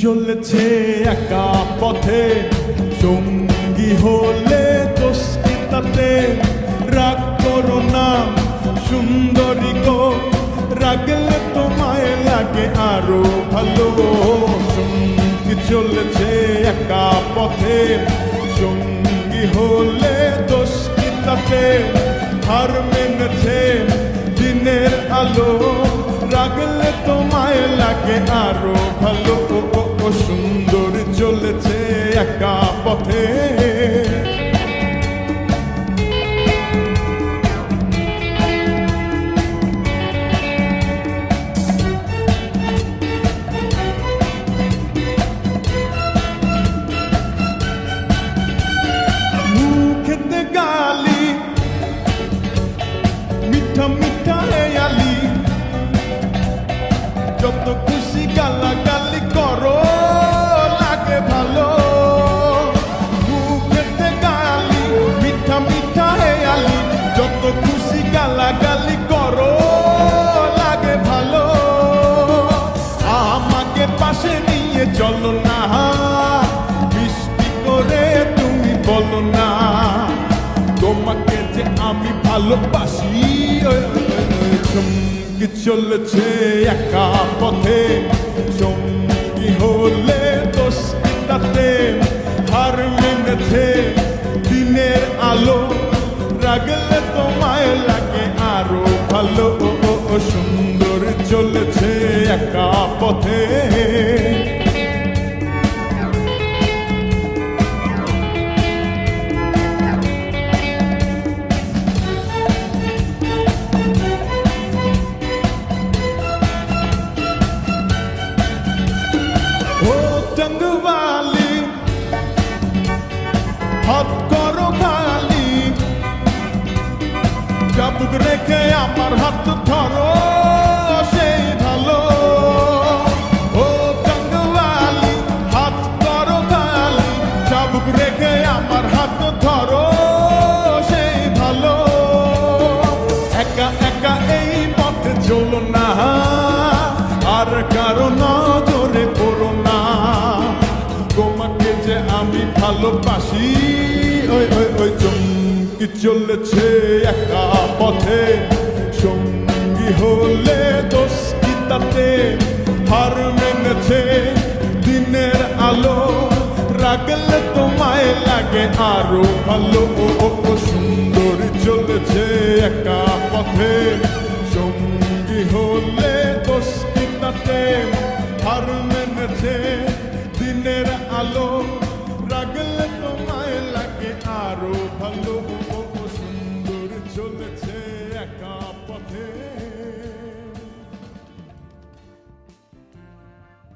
চলেছে একা পথে, সঙ্গী হলে দোষ কি তাতে? রাগ করো না সুন্দরী গো, রাগলে তোমায় লাগে আরো ভালো। সঙ্গী চলেছে একা পথে, সঙ্গী হলে দোষ কি তাতে? হার মেনেছে দিনের আলো, রাগলে তোমায় লাগে আরো ভালো। সুন্দর চলেছে একা পথে। মুখেতে গালি মিঠা মিঠা হেয়ালি, যত খুশি গালাগালি করো লাগে ভালো। মুখেতে গালি মিঠা মিঠা হেয়ালি, যত খুশি গালাগালি করো লাগে ভালো। আমাকে পাশে নিয়ে চলো না, মিষ্টি করে তুমি বলো না তোমাকে যে আমি ভালোবাসি। সঙ্গী চলেছে একা পথে, সঙ্গী হলে দোষ কি তাতে? হার মেনেছে দিনের আলো, রাগলে তোমায় লাগে আরো ভালো। সুন্দর চলেছে একা পথে। ও টঙ্গওয়ালি হাত করো খালি, চাবুক রেখে আমার হাত ধরো সেই ভালো। ও টঙ্গওয়ালি হাত করো খালি, চাবুক রেখে আমার হাত ধরো সেই ভালো। একা একা এই পথে চলো না, আর কারো নজরে পড়ো না তোমাকে যে আমি ভালোবাসি। ওই ওই ওই চমকি চলেছে একা পথে, সঙ্গী হলে দোষ কি তাতে? হার মেনেছে দিনের আলো, রাগলে তোমায় লাগে আরো ভালো।